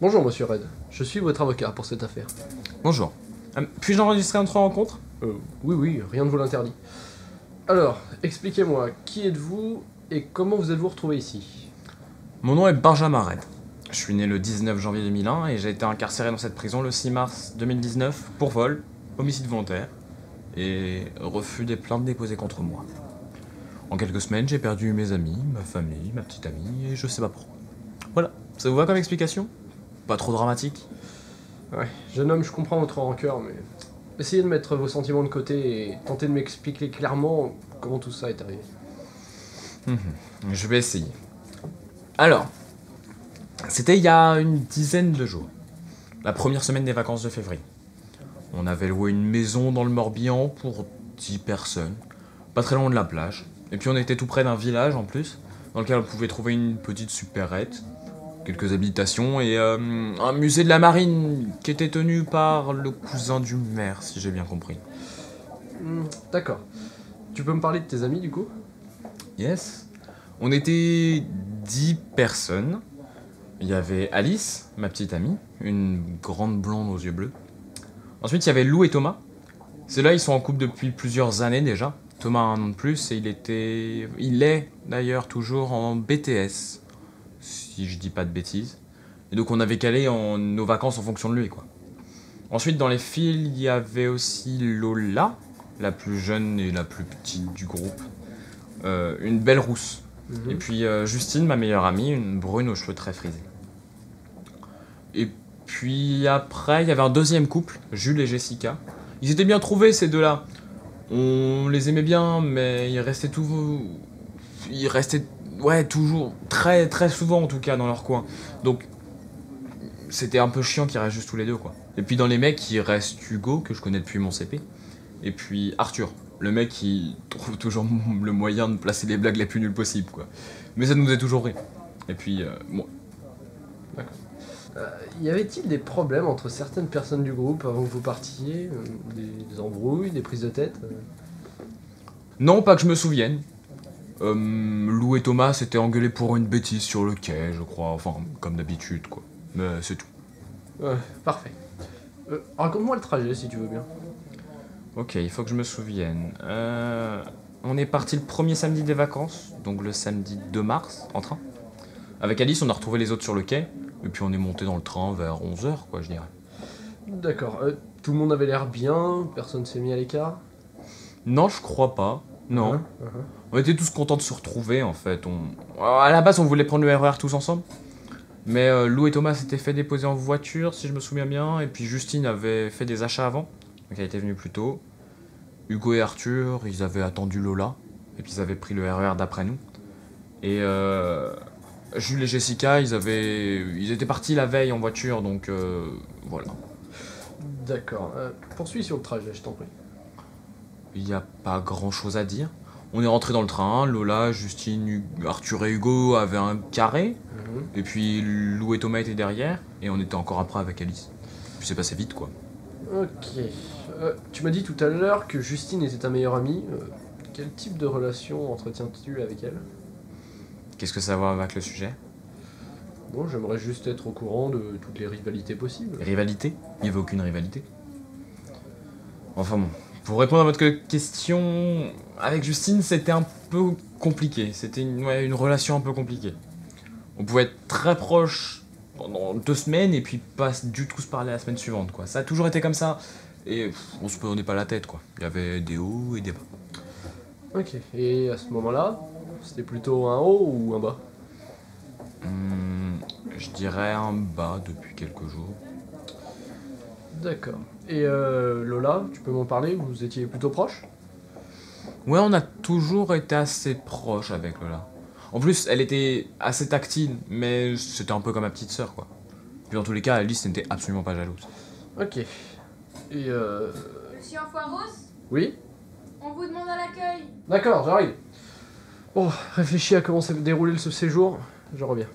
Bonjour, monsieur Red. Je suis votre avocat pour cette affaire. Bonjour. Puis-je enregistrer notre rencontre? Oui, rien ne vous l'interdit. Alors, expliquez-moi, qui êtes-vous et comment vous êtes-vous retrouvé ici? Mon nom est Benjamin Red. Je suis né le 19 janvier 2001 et j'ai été incarcéré dans cette prison le 6 mars 2019 pour vol, homicide volontaire et refus des plaintes déposées contre moi. En quelques semaines, j'ai perdu mes amis, ma famille, ma petite amie et je sais pas pourquoi. Voilà, ça vous va comme explication? Pas trop dramatique? Ouais, jeune homme, je comprends votre rancœur, mais essayez de mettre vos sentiments de côté et tentez de m'expliquer clairement comment tout ça est arrivé. Je vais essayer. Alors, c'était il y a une dizaine de jours. La première semaine des vacances de février. On avait loué une maison dans le Morbihan pour 10 personnes, pas très loin de la plage. Et puis on était tout près d'un village en plus, dans lequel on pouvait trouver une petite supérette, quelques habitations et un musée de la marine qui était tenu par le cousin du maire, si j'ai bien compris. D'accord. Tu peux me parler de tes amis, du coup? Yes. On était 10 personnes. Il y avait Alice, ma petite amie, une grande blonde aux yeux bleus. Ensuite, il y avait Lou et Thomas. Ceux-là, ils sont en couple depuis plusieurs années déjà. Thomas a un an de plus et il est d'ailleurs toujours en BTS, si je dis pas de bêtises. Et donc on avait calé nos vacances en fonction de lui, quoi. Ensuite, dans les filles, il y avait aussi Lola, la plus jeune et la plus petite du groupe. Une belle rousse. Et puis Justine, ma meilleure amie, une brune aux cheveux très frisés. Et puis après, il y avait un deuxième couple, Jules et Jessica. Ils étaient bien trouvés, ces deux-là. On les aimait bien, mais ils restaient toujours, très très souvent en tout cas, dans leur coin. Donc, c'était un peu chiant qu'ils restent juste tous les deux, quoi. Et puis dans les mecs, il reste Hugo, que je connais depuis mon CP. Et puis Arthur, le mec qui trouve toujours le moyen de placer les blagues les plus nulles possibles, quoi. Mais ça nous faisait toujours rire. Et puis, moi. D'accord. Y avait-il des problèmes entre certaines personnes du groupe avant que vous partiez? Des embrouilles, des prises de tête? Non, pas que je me souvienne. Lou et Thomas s'étaient engueulés pour une bêtise sur le quai, je crois. Enfin, comme d'habitude, quoi. Mais c'est tout. Parfait. Raconte-moi le trajet, si tu veux bien. Ok, il faut que je me souvienne. On est parti le premier samedi des vacances, donc le samedi 2 mars, en train. Avec Alice, on a retrouvé les autres sur le quai, et puis on est monté dans le train vers 11h, quoi, je dirais. D'accord. Tout le monde avait l'air bien, personne s'est mis à l'écart? Non, je crois pas. Non. Uh-huh. On était tous contents de se retrouver, en fait. À la base, on voulait prendre le RER tous ensemble. Mais Lou et Thomas s'étaient fait déposer en voiture, si je me souviens bien, et puis Justine avait fait des achats avant, donc elle était venue plus tôt. Hugo et Arthur, ils avaient attendu Lola, et puis ils avaient pris le RER d'après nous. Et Jules et Jessica, ils étaient partis la veille en voiture, donc voilà. D'accord. Poursuis sur le trajet, je t'en prie. Il n'y a pas grand chose à dire. On est rentré dans le train, Lola, Justine, Arthur et Hugo avaient un carré, et puis Lou et Thomas étaient derrière, et on était encore après avec Alice. Puis c'est passé vite, quoi. Ok. Tu m'as dit tout à l'heure que Justine était ta meilleure amie. Quel type de relation entretiens-tu avec elle? Qu'est-ce que ça va avec le sujet? Bon, j'aimerais juste être au courant de toutes les rivalités possibles. Rivalité? Il n'y avait aucune rivalité. Enfin bon, pour répondre à votre question, avec Justine, c'était un peu compliqué. C'était une relation un peu compliquée. On pouvait être très proches pendant 2 semaines et puis pas du tout se parler la semaine suivante, quoi. Ça a toujours été comme ça et on se prenait pas la tête, quoi. Il y avait des hauts et des bas. Ok. Et à ce moment-là, c'était plutôt un haut ou un bas? Je dirais un bas depuis quelques jours. D'accord. Et Lola, tu peux m'en parler? Vous étiez plutôt proches? Ouais, on a toujours été assez proches avec Lola. En plus, elle était assez tactile, mais c'était un peu comme ma petite sœur, quoi. Puis dans tous les cas, Alice n'était absolument pas jalouse. Ok. Et Monsieur Enfoiros, Oui? on vous demande à l'accueil. D'accord, j'arrive. Bon, réfléchis à comment s'est déroulé ce séjour, je reviens.